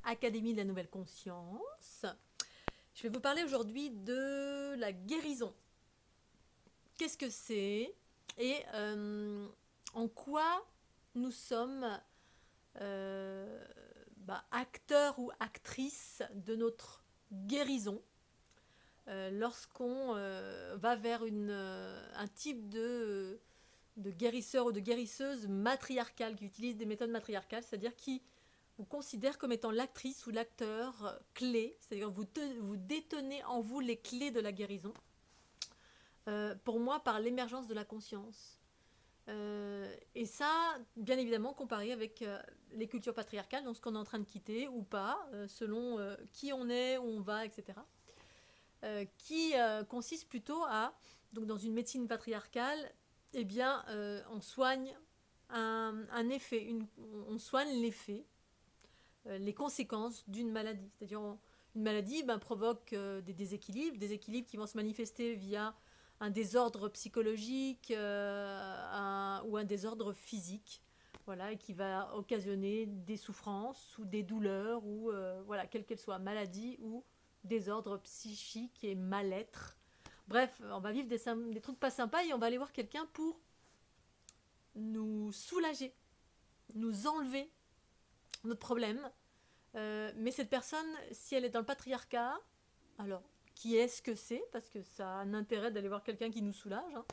Académie de la Nouvelle Conscience. Je vais vous parler aujourd'hui de la guérison. Qu'est-ce que c'est et en quoi nous sommes acteurs ou actrices de notre guérison lorsqu'on va vers un type de guérisseur ou de guérisseuse matriarcale qui utilise des méthodes matriarcales, c'est-à-dire qui vous considère comme étant l'actrice ou l'acteur clé, c'est-à-dire vous détenez en vous les clés de la guérison, pour moi par l'émergence de la conscience. Et ça, bien évidemment, comparé avec les cultures patriarcales, donc ce qu'on est en train de quitter ou pas, selon qui on est, où on va, etc. Qui consiste plutôt à, donc dans une médecine patriarcale, eh bien, on soigne un effet, on soigne l'effet, les conséquences d'une maladie. C'est-à-dire, une maladie provoque des déséquilibres qui vont se manifester via un désordre psychologique ou un désordre physique, voilà, et qui va occasionner des souffrances ou des douleurs, ou voilà, quelle qu'elle soit, maladie ou désordre psychique et mal-être. Bref, on va vivre des trucs pas sympas et on va aller voir quelqu'un pour nous soulager, nous enlever notre problème. Mais cette personne, si elle est dans le patriarcat, alors qui est-ce que c'est? Parce que ça a un intérêt d'aller voir quelqu'un qui nous soulage. Hein.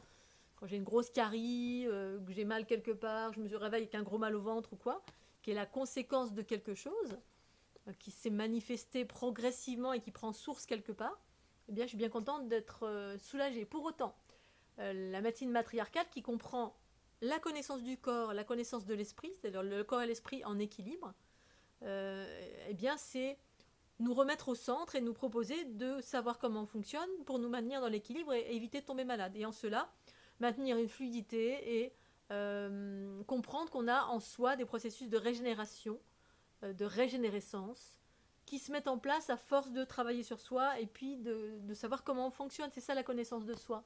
Quand j'ai une grosse carie, que j'ai mal quelque part, je me réveille avec un gros mal au ventre ou quoi, qui est la conséquence de quelque chose, qui s'est manifesté progressivement et qui prend source quelque part, eh bien, je suis bien contente d'être soulagée. Pour autant, la médecine matriarcale qui comprend la connaissance du corps, la connaissance de l'esprit, c'est-à-dire le corps et l'esprit en équilibre, eh bien, c'est nous remettre au centre et nous proposer de savoir comment on fonctionne pour nous maintenir dans l'équilibre et éviter de tomber malade. Et en cela, maintenir une fluidité et comprendre qu'on a en soi des processus de régénération, de régénérescence, qui se mettent en place à force de travailler sur soi et puis de savoir comment on fonctionne. C'est ça la connaissance de soi,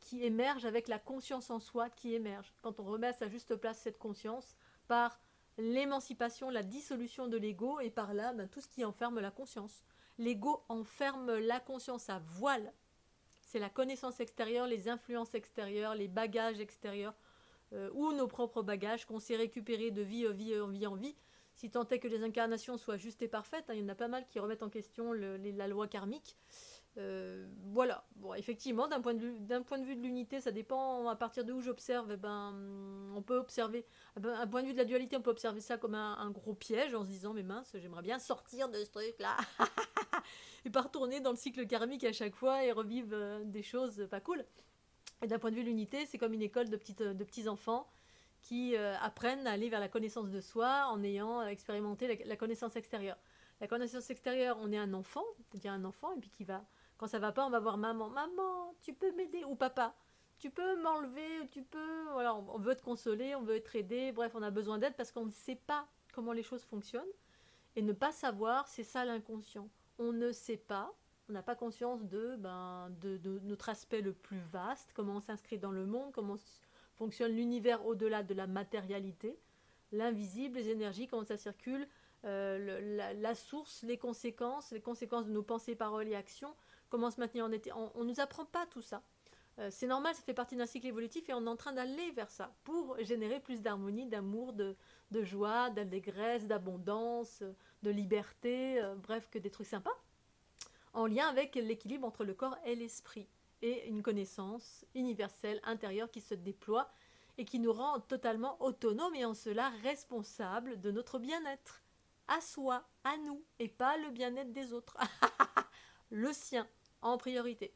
qui émerge avec la conscience en soi qui émerge. Quand on remet à sa juste place cette conscience par l'émancipation, la dissolution de l'ego et par là tout ce qui enferme la conscience. L'ego enferme la conscience à voile. C'est la connaissance extérieure, les influences extérieures, les bagages extérieurs, ou nos propres bagages qu'on s'est récupérés de vie en vie, si tant est que les incarnations soient justes et parfaites. Hein, il y en a pas mal qui remettent en question la loi karmique. Voilà. Bon, effectivement, d'un point de vue de l'unité, ça dépend à partir de où j'observe. On peut observer, à point de vue de la dualité, on peut observer ça comme un gros piège en se disant, mais mince, j'aimerais bien sortir de ce truc-là. Et pas retourner dans le cycle karmique à chaque fois et revivre des choses pas cool. Et d'un point de vue de l'unité, c'est comme une école de petits enfants qui apprennent à aller vers la connaissance de soi en ayant expérimenté la connaissance extérieure. La connaissance extérieure, on est un enfant, c'est-à-dire un enfant, et puis qui va, quand ça va pas, on va voir maman, maman, tu peux m'aider, ou papa, tu peux m'enlever, ou tu peux, voilà, on veut te consoler, on veut être aidé, bref, on a besoin d'aide parce qu'on ne sait pas comment les choses fonctionnent, et ne pas savoir, c'est ça l'inconscient. On ne sait pas, on n'a pas conscience de notre aspect le plus vaste, comment on s'inscrit dans le monde, comment fonctionne l'univers au-delà de la matérialité, l'invisible, les énergies, comment ça circule, la source, les conséquences de nos pensées, paroles et actions, comment se maintenir en état. On ne nous apprend pas tout ça. C'est normal, ça fait partie d'un cycle évolutif et on est en train d'aller vers ça pour générer plus d'harmonie, d'amour, de joie, d'allégresse, d'abondance, de liberté, bref, que des trucs sympas, en lien avec l'équilibre entre le corps et l'esprit et une connaissance universelle intérieure qui se déploie et qui nous rend totalement autonomes et en cela responsables de notre bien-être, à soi, à nous, et pas le bien-être des autres, le sien en priorité.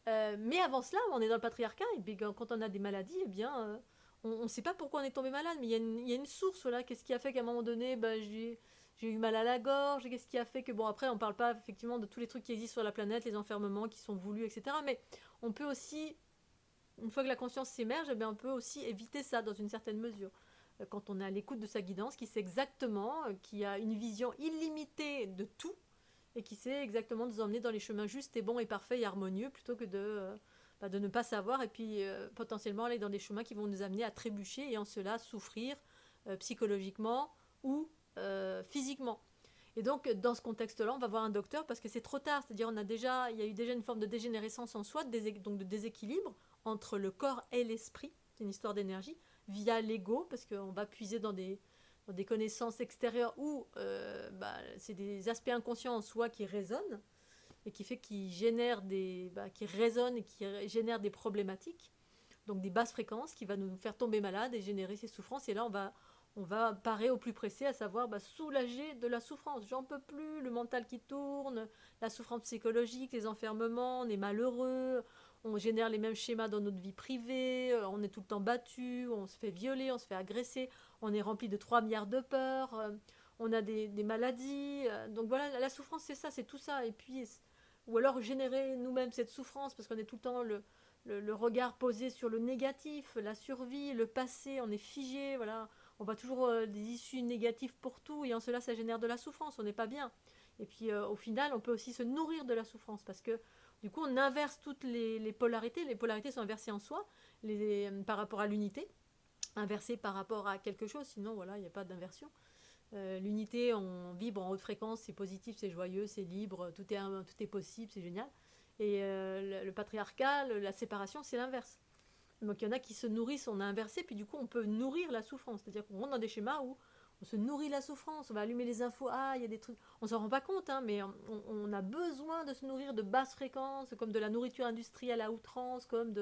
Mais avant cela, on est dans le patriarcat, et puis quand on a des maladies, eh bien, on ne sait pas pourquoi on est tombé malade, mais il y a une source, voilà. Qu'est-ce qui a fait qu'à un moment donné, j'ai eu mal à la gorge, qu'est-ce qui a fait que, bon, après, on ne parle pas effectivement de tous les trucs qui existent sur la planète, les enfermements qui sont voulus, etc. Mais on peut aussi, une fois que la conscience s'émerge, eh bien, on peut aussi éviter ça dans une certaine mesure. Quand on est à l'écoute de sa guidance, qui sait exactement, qui a une vision illimitée de tout, et qui sait exactement nous emmener dans les chemins justes et bons et parfaits et harmonieux, plutôt que de ne pas savoir et puis potentiellement aller dans des chemins qui vont nous amener à trébucher et en cela souffrir psychologiquement ou physiquement. Et donc, dans ce contexte-là, on va voir un docteur parce que c'est trop tard. C'est-à-dire, il y a eu déjà une forme de dégénérescence en soi, donc de déséquilibre entre le corps et l'esprit. C'est une histoire d'énergie via l'ego, parce qu'on va puiser dans des connaissances extérieures où c'est des aspects inconscients en soi qui résonnent et qui génèrent qui résonnent et qui génèrent des problématiques, donc des basses fréquences qui va nous faire tomber malade et générer ces souffrances. Et là, on va parer au plus pressé, à savoir soulager de la souffrance. J'en peux plus, le mental qui tourne, la souffrance psychologique, les enfermements, on est malheureux, on génère les mêmes schémas dans notre vie privée, on est tout le temps battu, on se fait violer, on se fait agresser, on est rempli de 3 milliards de peurs, on a des maladies. Donc voilà, la souffrance, c'est ça, c'est tout ça. Et puis, ou alors générer nous-mêmes cette souffrance parce qu'on est tout le temps le regard posé sur le négatif, la survie, le passé, on est figé, voilà. On voit toujours des issues négatives pour tout et en cela, ça génère de la souffrance, on n'est pas bien. Et puis au final, on peut aussi se nourrir de la souffrance parce que du coup, on inverse toutes les polarités. Les polarités sont inversées en soi par rapport à l'unité, inversées par rapport à quelque chose, sinon voilà, il n'y a pas d'inversion. L'unité, on vibre en haute fréquence, c'est positif, c'est joyeux, c'est libre, tout est possible, c'est génial. Et le patriarcal, la séparation, c'est l'inverse. Donc il y en a qui se nourrissent, on a inversé, puis du coup on peut nourrir la souffrance. C'est-à-dire qu'on rentre dans des schémas où on se nourrit la souffrance, on va allumer les infos, il y a des trucs, on s'en rend pas compte, hein, mais on a besoin de se nourrir de basses fréquences, comme de la nourriture industrielle à outrance, comme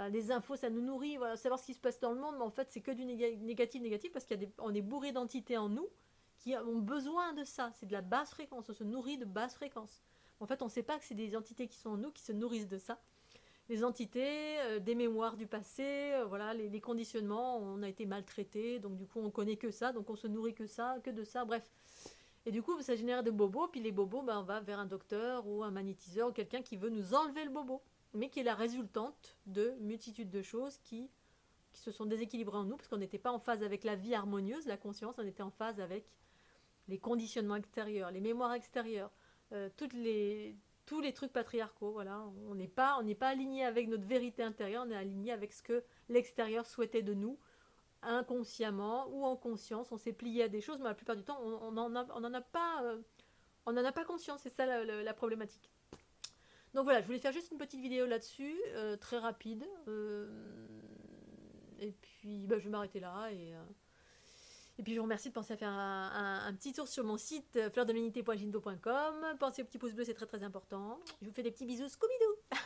les infos, ça nous nourrit, voilà, savoir ce qui se passe dans le monde, mais en fait c'est que du négatif, parce qu'on est bourré d'entités en nous qui ont besoin de ça, c'est de la basse fréquence, on se nourrit de basse fréquence. En fait on ne sait pas que c'est des entités qui sont en nous, qui se nourrissent de ça. Les entités, des mémoires du passé, voilà, les conditionnements, on a été maltraité, donc du coup on connaît que ça, donc on se nourrit que ça, que de ça, bref. Et du coup ça génère des bobos, puis les bobos, on va vers un docteur ou un magnétiseur ou quelqu'un qui veut nous enlever le bobo, mais qui est la résultante de multitudes de choses qui se sont déséquilibrées en nous, parce qu'on n'était pas en phase avec la vie harmonieuse, la conscience, on était en phase avec les conditionnements extérieurs, les mémoires extérieures, tous les trucs patriarcaux, voilà. On n'est pas aligné avec notre vérité intérieure, on est aligné avec ce que l'extérieur souhaitait de nous, inconsciemment ou en conscience. On s'est plié à des choses, mais la plupart du temps, on n'en a pas, conscience. C'est ça la problématique. Donc voilà, je voulais faire juste une petite vidéo là-dessus, très rapide. Et puis, je vais m'arrêter là et puis je vous remercie de penser à faire un petit tour sur mon site fleurdeluminité.jindo.com. Pensez au petit pouce bleu, c'est très très important. Je vous fais des petits bisous, Scooby-Doo.